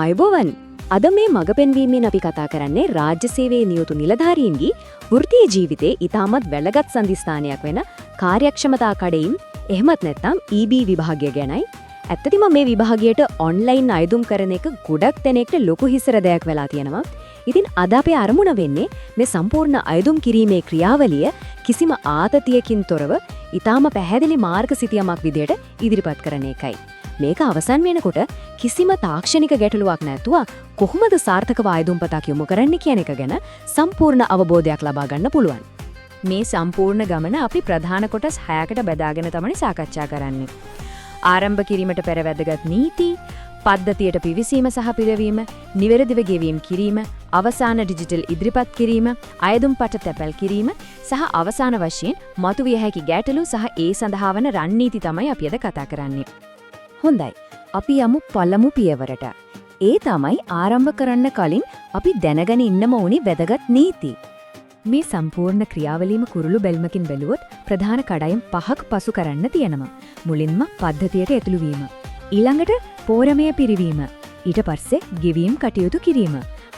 ආයුබෝවන්. අද මේ මඟ පෙන්වීමෙන් අපි කතා කරන්නේ රාජ්‍ය සේවයේ නියුතු නිලධාරීන්ගේ වෘත්තීය ජීවිතයේ ඉතාමත් වැළගත් සම්දිස්ථානයක් වෙන කාර්යක්ෂමතා කඩයින් එහෙමත් නැත්නම් EB විභාගය ගැනයි. ඇත්තටම මේ විභාගයට ඔන්ලයින් අයදුම් කරන එක ගොඩක් දෙනෙක්ට ලොකු හිසරදයක් වෙලා තියෙනවා. ඉතින් අද අපේ අරමුණ වෙන්නේ මේ සම්පූර්ණ අයදුම් කිරීමේ ක්‍රියාවලිය කිසිම ආතතියකින් තොරව ඉතාම පැහැදිලි මාර්ගසිතියමක් විදියට ඉදිරිපත් කරන එකයි. මේක අවසන් වෙනකොට කිසිම තාක්ෂණික ගැටලුවක් නැතුව කොහොමද සාර්ථකව ආයුම්පතක් යොමු කරන්න කියන එක ගැන සම්පූර්ණ අවබෝධයක් ලබා ගන්න පුළුවන්. මේ සම්පූර්ණ ගමන අපි ප්‍රධාන කොටස් 6කට බෙදාගෙන තමයි සාකච්ඡා කරන්නේ. ආරම්භ කිරීමට පෙර වැදගත් නීති, පද්ධතියට පිවිසීම සහ පිරවීම, නිවැරදිව ගෙවීම කිරීම, අවසාන ඩිජිටල් ඉදිරිපත් කිරීම, අයදුම්පත තැපැල් කිරීම සහ අවසාන වශයෙන් මතුවිය හැකි ගැටලු සහ ඒ සඳහා වන රණනීති තමයි අපි අද කතා කරන්නේ. හොඳයි. අපි යමු පළමු පියවරට. ඒ තමයි ආරම්භ කරන්න කලින් අපි දැනගෙන ඉන්නම ඕනි වැදගත් නීති. මේ සම්පූර්ණ ක්‍රියාවලියම කුරුළු බැල්මකින් බැලුවොත් ප්‍රධාන කඩයිම් 5ක් පසු කරන්න තියෙනවා. මුලින්ම පද්ධතියට ඇතුළු වීම. ඊළඟට පෝරමය පිරිවීම. ඊට පස්සේ ගෙවීම් කටයුතු කිරීම.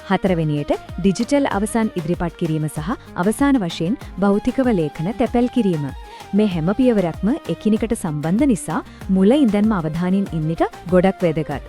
හතරවෙනියට ඩිජිටල් අවසන් ඉදිරිපත් කිරීම සහ අවසාන වශයෙන් භෞතිකව ලේඛන තැපැල් කිරීම. මේ හැම පියවරක්ම එකිනෙකට සම්බන්ධ නිසා මුල ඉඳන්ම අවධානයෙන් ඉන්නට ගොඩක් වැදගත්.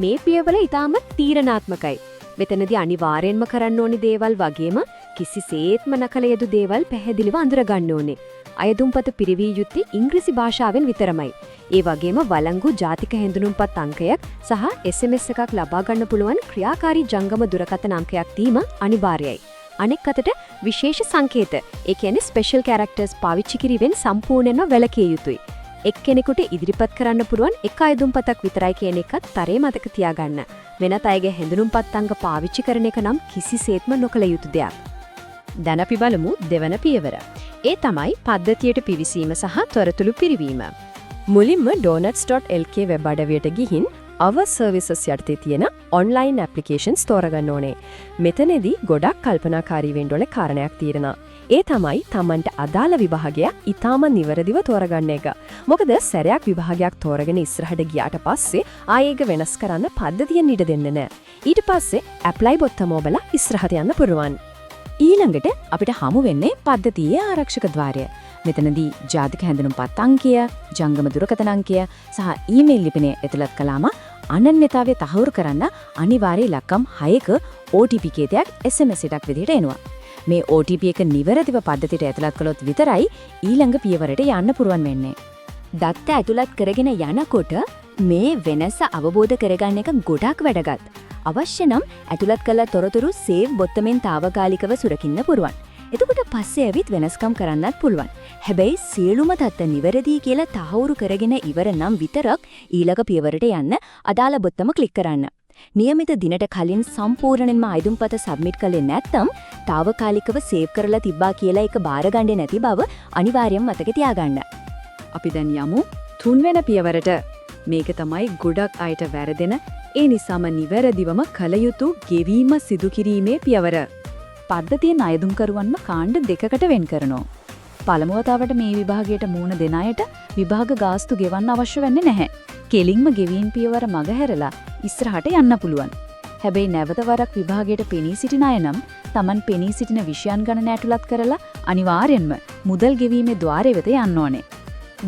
මේ පියවර ඊටාම තීරණාත්මකයි. මෙතනදී අනිවාර්යෙන්ම කරන්න ඕනි දේවල් වගේම කිසිසේත්ම නකල යුතු දේවල් පැහැදිලිව අඳුර ගන්න ඕනේ. අයදුම්පත පිරිවිය යුත්තේ ඉංග්‍රීසි භාෂාවෙන් විතරමයි. ඒ වගේම වළංගු ජාතික හැඳුනුම්පත් අංකයක් සහ SMS එකක් ලබා ගන්න පුළුවන් ක්‍රියාකාරී ජංගම දුරකථන අංකයක් දීම අනිවාර්යයි. අනෙක් අතට විශේෂ සංකේත, ඒ කියන්නේ ස්පෙෂල් කැරක්ටර්ස් පාවිච්චි කිරීමෙන් සම්පූර්ණයෙන්ම වැළකිය යුතුයි. එක්කෙනෙකුට ඉදිරිපත් කරන්න පුළුවන් එක අයදුම්පතක් විතරයි කියන එකත් තරේ මතක තියාගන්න. වෙනත් අයගේ හැඳුනුම්පත් අංක පාවිච්චි කරන එක නම් කිසිසේත්ම නොකළ යුතු දෙයක්. දැන් අපි බලමු දෙවන පියවර. ඒ තමයි පද්ධතියට පිවිසීම සහ තොරතුරු පිරිවීම. මුලින්ම donuts.lk වෙබ් අඩවියට ගිහින් our services යටතේ තියෙන online applications තෝරගන්න ඕනේ. මෙතනදී ගොඩක් කල්පනාකාරී වෙන්න ඕන කාරණයක් තියෙනවා. ඒ තමයි Tamanට අදාළ විභාගය ඊටාම නිවැරදිව තෝරගන්න එක. මොකද සැරයක් විභාගයක් තෝරගෙන ඉස්සරහට ගියාට පස්සේ ආයෙක වෙනස් කරන්න පද්ධතියෙන් ඉඩ දෙන්නේ නැහැ. ඊට පස්සේ apply බොත්තම ඔබලා ඉස්සරහට යන්න පුරුවන්. ඊළඟට අපිට හමු වෙන්නේ පද්ධතියේ ආරක්ෂක ద్వාරය. මෙතනදී ජාතික හැඳුනුම්පත් අංකය, ජංගම දුරකථන අංකය සහ ඊමේල් ලිපිනය ඇතුළත් කළාම අනන්‍යතාවය තහවුරු කරන්න අනිවාර්ය ඉලක්කම් 6ක OTP කේතයක් SMS එකක් විදිහට එනවා. මේ OTP එක නිවැරදිව පද්ධතියට ඇතුළත් කළොත් විතරයි ඊළඟ පියවරට යන්න පුරුවන් වෙන්නේ. දත්ත ඇතුළත් කරගෙන යනකොට මේ වෙනස අවබෝධ කරගන්න එක ගොඩක් වැදගත්. අවශ්‍ය නම් ඇතුළත් කළ තොරතුරු සේව් බොත්තමෙන් తాවකාලිකව සුරකින්න පුරුවන්. එතකොට පස්සේ ඇවිත් වෙනස්කම් කරන්නත් පුළුවන්. හැබැයි සියලුම තත්ත්ව නිවැරදි කියලා තහවුරු කරගෙන ඉවර නම් විතරක් ඊළඟ පියවරට යන්න අදාළ බොත්තම ක්ලික් කරන්න. નિયમિત දිනට කලින් සම්පූර්ණයෙන්ම අයදුම්පත සබ්මිට් කළේ නැත්නම් తాවකාලිකව සේව් කරලා තිබ්බා කියලා ඒක බාරගන්නේ නැති බව අනිවාර්යයෙන්ම මතක තියාගන්න. අපි දැන් යමු තුන්වෙනි පියවරට. මේක තමයි ගොඩක් අයට වැරදෙන ඒ නිසාම නිවැරදිවම කළ යුතු ගෙවීම සිදු කිරීමේ පියවර. පද්ධතියෙන් අයදුම් කරුවන්ම කාණ්ඩ දෙකකට වෙන් කරනවා. පළමු වතාවට මේ විභාගයට මුහුණ දෙන අයට විභාග ගාස්තු ගෙවන්න අවශ්‍ය වෙන්නේ නැහැ. කෙලින්ම ගෙවීම් පියවර මගහැරලා ඉස්සරහට යන්න පුළුවන්. හැබැයි නැවත වරක් විභාගයට පෙනී සිටින අය නම් Taman පෙනී සිටින විෂයන් ගණන ඇතුළත් කරලා අනිවාර්යෙන්ම මුදල් ගෙවීමේ ద్వාරය වෙත යන්න ඕනේ.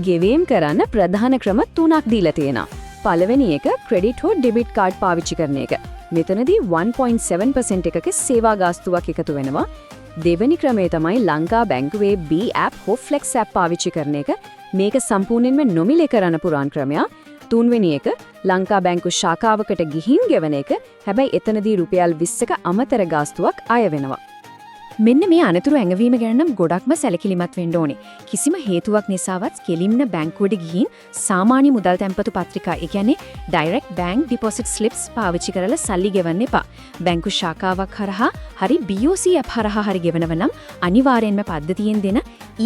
ගෙවීම් කරන්න ප්‍රධාන ක්‍රම 3ක් දීලා තියෙනවා. පළවෙනි එක ක්‍රෙඩිට් හෝ ඩෙබිට් කාඩ් පාවිච්චි කරන එක. මෙතනදී 1.7% එකක සේවා ගාස්තුවක් එකතු වෙනවා. දෙවෙනි ක්‍රමය තමයි ලංකා බැංකුවේ B app හෝ Flex app පාවිච්චි කරන එක. මේක සම්පූර්ණයෙන්ම නොමිලේ කරන්න පුරාන් ක්‍රමයක්. තුන්වෙනි එක ලංකා බැංකු ශාඛාවකට ගිහින් ගෙවන එක. හැබැයි එතනදී රුපියල් 20ක අමතර ගාස්තුවක් අය වෙනවා. මෙන්න මේ අනතුරු ඇඟවීම ගැන නම් ගොඩක්ම සැලකිලිමත් වෙන්න ඕනේ. කිසිම හේතුවක් නිසාවත් කෙලින්ම බැංකුවට ගිහින් සාමාන්‍ය මුදල් තැන්පතු පත්‍රිකා, ඒ කියන්නේ direct bank deposit slips පාවිච්චි කරලා සල්ලි ගෙවන්න එපා. බැංකු ශාඛාවක් හරහා හරි BOC app හරහා හරි ගෙවනව නම් අනිවාර්යෙන්ම පද්ධතියෙන් දෙන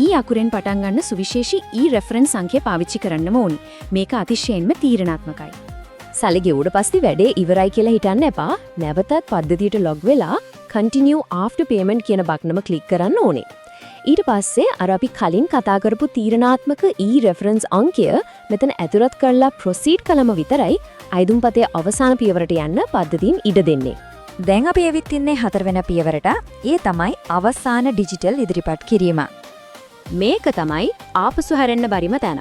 E අකුරෙන් පටන් ගන්න සුවිශේෂී E reference අංකය පාවිච්චි කරන්නම ඕනි. මේක අතිශයින්ම තීරණාත්මකයි. සල්ලි ගෙවුවට පස්සේ වැඩේ ඉවරයි කියලා හිතන්න එපා. නැවතත් පද්ධතියට log වෙලා continue after payment කියන බටනම ක්ලික් කරන්න ඕනේ. ඊට පස්සේ අර අපි කලින් කතා කරපු තීරණාත්මක reference අංකය මෙතන ඇතුළත් කරලා proceed කළම විතරයි අයදුම්පතේ අවසාන පියවරට යන්න පද්ධතියෙන් ඉඩ දෙන්නේ. දැන් අපි ඇවිත් ඉන්නේ 4 වෙනි පියවරට. ඒ තමයි අවසාන ඩිජිටල් ඉදිරිපත් කිරීම. මේක තමයි ආපසු හැරෙන්න බැරිම තැන.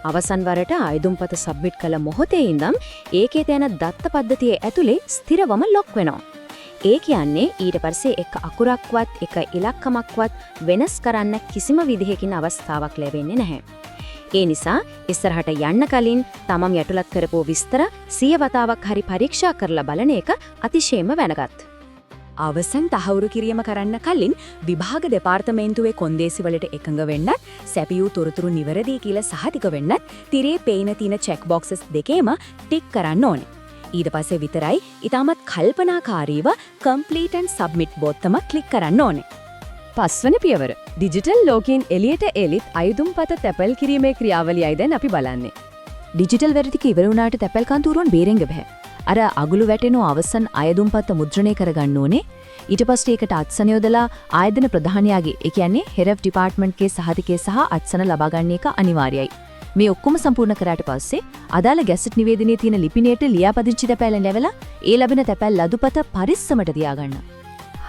අවසන් වරට අයදුම්පත සබ්මිට් කළ මොහොතේ ඉඳන් ඒකේ තියෙන දත්ත පද්ධතියේ ඇතුලේ ස්ථිරවම ලොක් වෙනවා. ඒ කියන්නේ ඊට පස්සේ එක අකුරක්වත් එක ඉලක්කමක්වත් වෙනස් කරන්න කිසිම විදිහකින් අවස්ථාවක් ලැබෙන්නේ නැහැ. ඒ නිසා ඉස්සරහට යන්න කලින් තමන් යටුලත් කරපු විස්තර 100 වතාවක් හරි පරීක්ෂා කරලා බලන එක අතිශයම වැදගත්. අවසන් තහවුරු කිරීම කරන්න කලින් විභාග දෙපාර්තමේන්තුවේ කොන්දේසි වලට එකඟ වෙන්නත්, සැපියූ තොරතුරු නිවැරදි කියලා සහතික වෙන්නත් තිරේ පේන තියෙන චෙක් බොක්සස් දෙකේම ටික් කරන්න ඕනේ. ඊට පස්සේ විතරයි ඊටමත් කල්පනාකාරීව complete and submit බොත්තම ක්ලික් කරන්න ඕනේ. පස්වන පියවර. ඩිජිටල් ලෝකයෙන් එළියට එලිත් අයදුම්පත තැපැල් කිරීමේ ක්‍රියාවලියයි දැන් අපි බලන්නේ. ඩිජිටල් වෙරිටික ඉවර වුණාට තැපැල් කන්තරුවන් බේරෙන්න බෑ. අර අගුළු වැටෙනු අවසන් අයදුම්පත මුද්‍රණය කරගන්න ඕනේ. ඊට පස්සේ ඒකට අත්සන යොදලා ආයතන ප්‍රධානියාගේ, ඒ කියන්නේ head of department ගේ සහතිකය සහ අත්සන ලබා ගන්න එක අනිවාර්යයි. මේ ඔක්කොම සම්පූර්ණ කරාට පස්සේ අදාළ ගැසට් නිවේදනයේ තියෙන ලිපිණයට ලියාපදිංචි තැපැල්ලෙන් ලැබලා ඒ ලැබෙන තැපැල් ලදුපත පරිස්සමට තියාගන්න.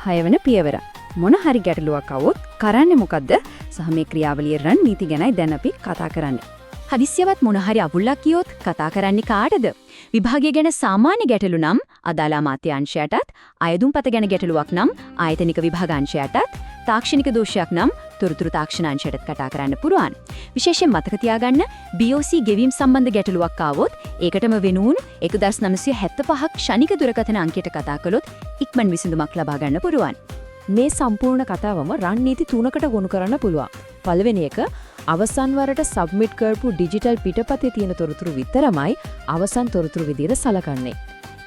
6 වෙනි පියවර. මොන හරි ගැටලුවක් આવොත් කරන්නේ මොකද්ද? සහ මේ ක්‍රියාවලිය රණනීති ගැනයි දැන් අපි කතා කරන්නේ. හදිස්සියවත් මොන හරි අවුලක් කියොත් කතා කරන්නේ කාටද? විභාගය ගැන සාමාන්‍ය ගැටලු නම් අදාළ අමාත්‍යාංශයටත්, අයදුම්පත ගැන ගැටලුවක් නම් ආයතනික විභාගාංශයටත්, තාක්ෂණික දෝෂයක් නම් තොරතුරු තාක්ෂණාංශයටත් කතා කරන්න පුරුවන්. විශේෂයෙන් මතක තියාගන්න BOC ගෙවීම් සම්බන්ධ ගැටලුවක් ආවොත් ඒකටම වෙනුණු 1975ක් ක්ෂණික දුරකථන අංකයට කතා කළොත් ඉක්මන් විසඳුමක් ලබා ගන්න පුරුවන්. මේ සම්පූර්ණ කතාවම රණනීති 3කට ගොනු කරන්න පුළුවන්. පළවෙනි එක අවසන් වරට සබ්මිට් කරපු ඩිජිටල් පිටපතේ තියෙන තොරතුරු විතරමයි අවසන් තොරතුරු විදියට සලකන්නේ.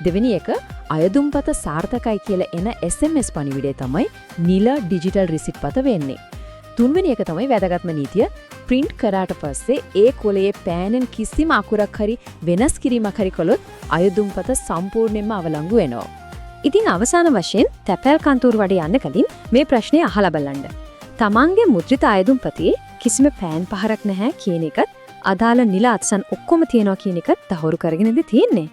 දෙවෙනි එක අයදුම්පත සාර්ථකයි කියලා එන SMS පණිවිඩය තමයි නිල ඩිජිටල් රිසිට් පත වෙන්නේ. තුන්වෙනි එක තමයි වැදගත්ම නීතිය. print කරාට පස්සේ ඒ කොලයේ පෑනෙන් කිසිම අකුරක් හරි වෙනස් කිරීමක් හරි කළොත් අයදුම්පත සම්පූර්ණයෙන්ම අවලංගු වෙනවා. ඉතින් අවසාන වශයෙන් තැපැල් කන්තරුව වඩ යන්න කලින් මේ ප්‍රශ්නේ අහලා බලන්න. තමන්ගේ මුද්‍රිත අයදුම්පතේ කිසිම පෑන් පහරක් නැහැ කියන එකත් අදාළ නිල අත්සන් ඔක්කොම තියෙනවා කියන එකත් තහවුරු කරගෙනද තියෙන්නේ.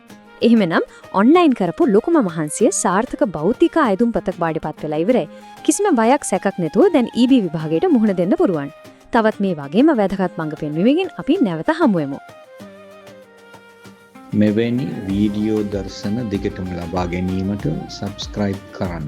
එහෙමනම් ඔන්ලයින් කරපු ලොකුම මහන්සිය සාර්ථක භෞතික අයදුම්පතක් බාඩපත් වෙලා ඉවරයි. කිසිම බයක් සැකක් නැතුව දැන් EB විභාගයට මුහුණ දෙන්න පුරුවන්. තවත් මේ වගේම වැදගත් මඟ පෙන්වීමකින් අපි නැවත හමු වෙමු. මෙවැනි වීඩියෝ දර්ශන දිගටම ලබා ගැනීමට සබ්ස්ක්‍රයිබ් කරන්න.